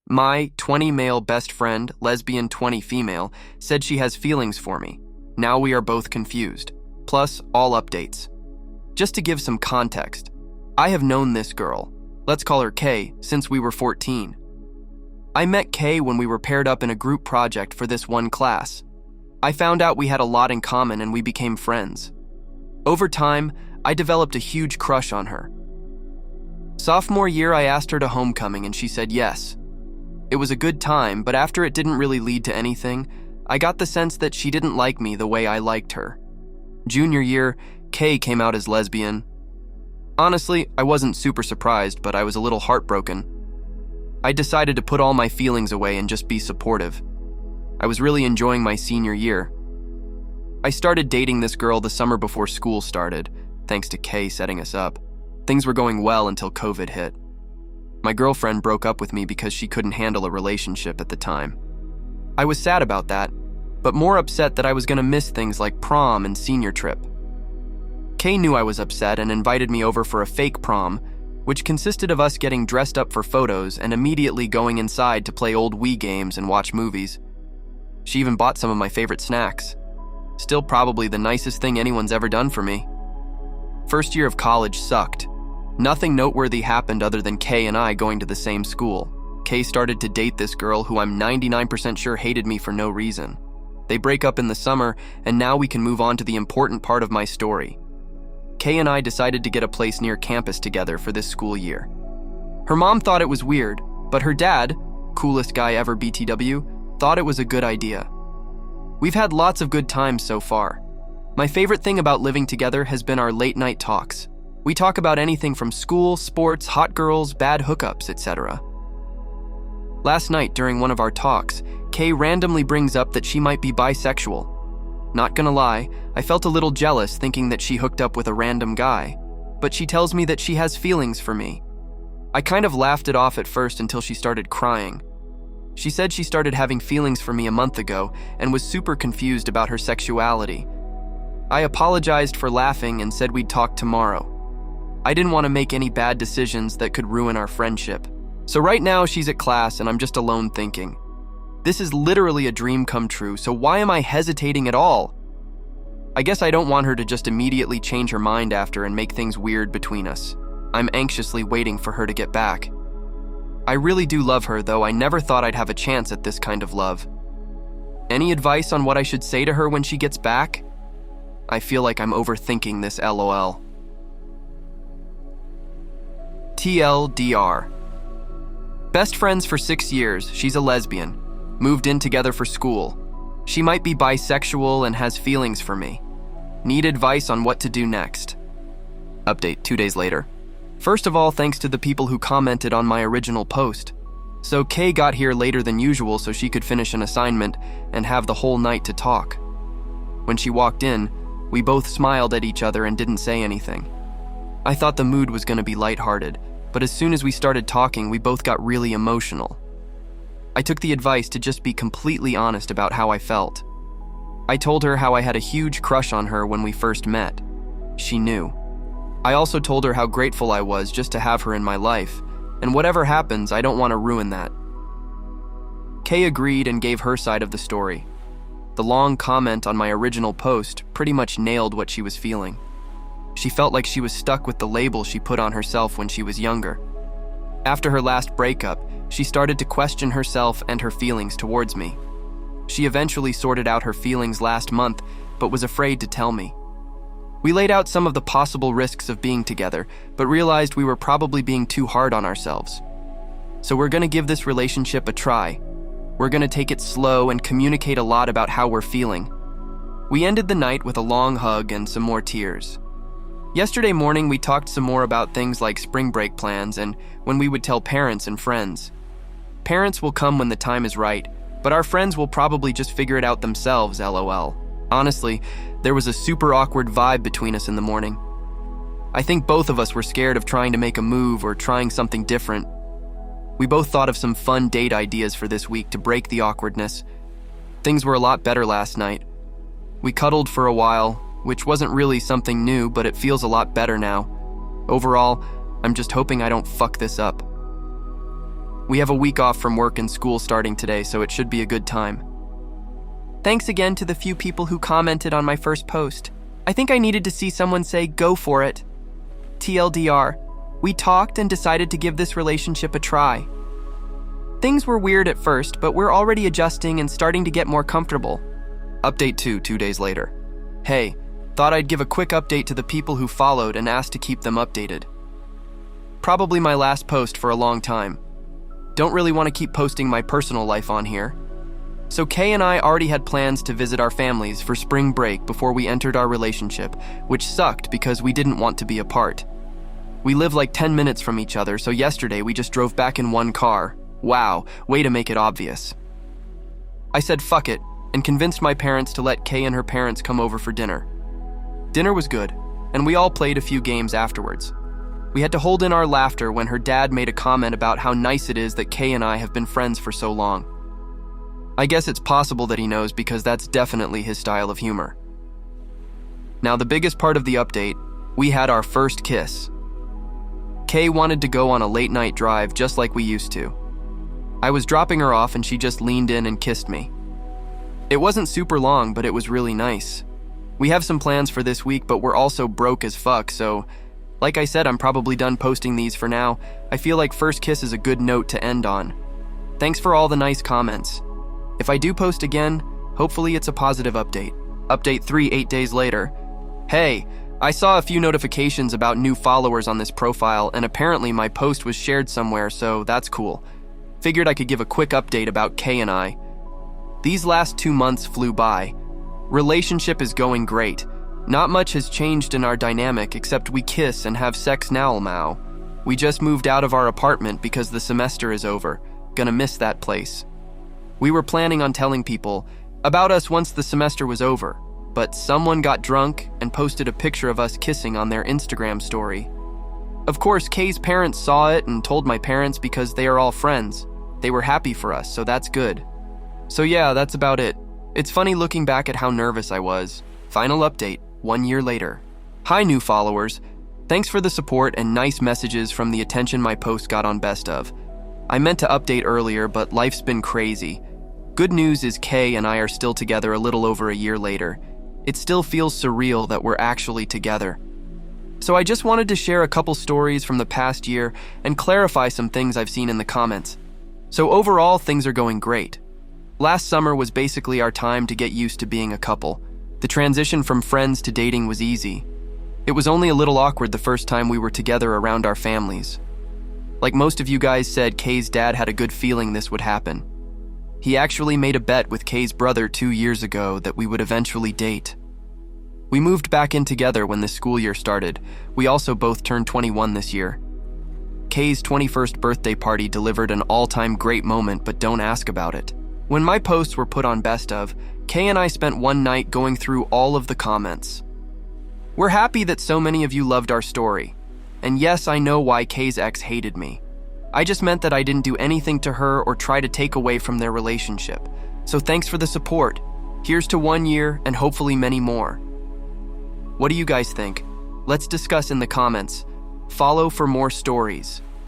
My 20 male best friend, lesbian 20 female, said she has feelings for me. Now we are both confused. Plus, all updates. Just to give some context, I have known this girl, let's call her Kay, since we were 14. I met Kay when we were paired up in a group project for this one class. I found out we had a lot in common and we became friends. Over time, I developed a huge crush on her. Sophomore year, I asked her to homecoming and she said yes. It was a good time, but after it didn't really lead to anything, I got the sense that she didn't like me the way I liked her. Junior year, Kay came out as lesbian. Honestly, I wasn't super surprised, but I was a little heartbroken. I decided to put all my feelings away and just be supportive. I was really enjoying my senior year. I started dating this girl the summer before school started, thanks to Kay setting us up. Things were going well until COVID hit. My girlfriend broke up with me because she couldn't handle a relationship at the time. I was sad about that, but more upset that I was going to miss things like prom and senior trip. Kay knew I was upset and invited me over for a fake prom, which consisted of us getting dressed up for photos and immediately going inside to play old Wii games and watch movies. She even bought some of my favorite snacks. Still probably the nicest thing anyone's ever done for me. First year of college sucked. Nothing noteworthy happened other than Kay and I going to the same school. Kay started to date this girl who I'm 99% sure hated me for no reason. They break up in the summer, and now we can move on to the important part of my story. Kay and I decided to get a place near campus together for this school year. Her mom thought it was weird, but her dad, coolest guy ever BTW, thought it was a good idea. We've had lots of good times so far. My favorite thing about living together has been our late night talks. We talk about anything from school, sports, hot girls, bad hookups, etc. Last night, during one of our talks, Kay randomly brings up that she might be bisexual. Not gonna lie, I felt a little jealous thinking that she hooked up with a random guy, but she tells me that she has feelings for me. I kind of laughed it off at first until she started crying. She said she started having feelings for me a month ago and was super confused about her sexuality. I apologized for laughing and said we'd talk tomorrow. I didn't want to make any bad decisions that could ruin our friendship. So right now she's at class and I'm just alone thinking, this is literally a dream come true, so why am I hesitating at all? I guess I don't want her to just immediately change her mind after and make things weird between us. I'm anxiously waiting for her to get back. I really do love her, though I never thought I'd have a chance at this kind of love. Any advice on what I should say to her when she gets back? I feel like I'm overthinking this LOL. TLDR. Best friends for 6 years, she's a lesbian. Moved in together for school. She might be bisexual and has feelings for me. Need advice on what to do next. Update 2 days later. First of all, thanks to the people who commented on my original post. So Kay got here later than usual so she could finish an assignment and have the whole night to talk. When she walked in, we both smiled at each other and didn't say anything. I thought the mood was going to be lighthearted, but as soon as we started talking, we both got really emotional. I took the advice to just be completely honest about how I felt. I told her how I had a huge crush on her when we first met. She knew. I also told her how grateful I was just to have her in my life, and whatever happens, I don't want to ruin that. Kay agreed and gave her side of the story. The long comment on my original post pretty much nailed what she was feeling. She felt like she was stuck with the label she put on herself when she was younger. After her last breakup, she started to question herself and her feelings towards me. She eventually sorted out her feelings last month, but was afraid to tell me. We laid out some of the possible risks of being together, but realized we were probably being too hard on ourselves. So we're gonna give this relationship a try. We're gonna take it slow and communicate a lot about how we're feeling. We ended the night with a long hug and some more tears. Yesterday morning, we talked some more about things like spring break plans and when we would tell parents and friends. Parents will come when the time is right, but our friends will probably just figure it out themselves, LOL. Honestly, there was a super awkward vibe between us in the morning. I think both of us were scared of trying to make a move or trying something different. We both thought of some fun date ideas for this week to break the awkwardness. Things were a lot better last night. We cuddled for a while, which wasn't really something new, but it feels a lot better now. Overall, I'm just hoping I don't fuck this up. We have a week off from work and school starting today, so it should be a good time. Thanks again to the few people who commented on my first post. I think I needed to see someone say, "Go for it." TLDR, we talked and decided to give this relationship a try. Things were weird at first, but we're already adjusting and starting to get more comfortable. Update 2 days later. Hey, thought I'd give a quick update to the people who followed and asked to keep them updated. Probably my last post for a long time. Don't really want to keep posting my personal life on here. So Kay and I already had plans to visit our families for spring break before we entered our relationship, which sucked because we didn't want to be apart. We live like 10 minutes from each other, so yesterday we just drove back in one car. Wow, way to make it obvious. I said fuck it, and convinced my parents to let Kay and her parents come over for dinner. Dinner was good, and we all played a few games afterwards. We had to hold in our laughter when her dad made a comment about how nice it is that Kay and I have been friends for so long. I guess it's possible that he knows because that's definitely his style of humor. Now, the biggest part of the update, we had our first kiss. Kay wanted to go on a late-night drive just like we used to. I was dropping her off and she just leaned in and kissed me. It wasn't super long, but it was really nice. We have some plans for this week, but we're also broke as fuck, so like I said, I'm probably done posting these for now. I feel like first kiss is a good note to end on. Thanks for all the nice comments. If I do post again, hopefully it's a positive update. Update 3 8 days later. Hey, I saw a few notifications about new followers on this profile, and apparently my post was shared somewhere, so that's cool. Figured I could give a quick update about Kay and I. These last 2 months flew by. Relationship is going great. Not much has changed in our dynamic except we kiss and have sex now. We just moved out of our apartment because the semester is over. Gonna miss that place. We were planning on telling people about us once the semester was over, but someone got drunk and posted a picture of us kissing on their Instagram story. Of course, Kay's parents saw it and told my parents because they are all friends. They were happy for us, so that's good. So yeah, that's about it. It's funny looking back at how nervous I was. Final update, 1 year later. Hi new followers. Thanks for the support and nice messages from the attention my post got on Best Of. I meant to update earlier, but life's been crazy. Good news is Kay and I are still together a little over a year later. It still feels surreal that we're actually together. So I just wanted to share a couple stories from the past year and clarify some things I've seen in the comments. So overall, things are going great. Last summer was basically our time to get used to being a couple. The transition from friends to dating was easy. It was only a little awkward the first time we were together around our families. Like most of you guys said, Kay's dad had a good feeling this would happen. He actually made a bet with Kay's brother 2 years ago that we would eventually date. We moved back in together when the school year started. We also both turned 21 this year. Kay's 21st birthday party delivered an all-time great moment, but don't ask about it. When my posts were put on Best Of, Kay and I spent one night going through all of the comments. We're happy that so many of you loved our story. And yes, I know why Kay's ex hated me. I just meant that I didn't do anything to her or try to take away from their relationship. So thanks for the support. Here's to 1 year and hopefully many more. What do you guys think? Let's discuss in the comments. Follow for more stories.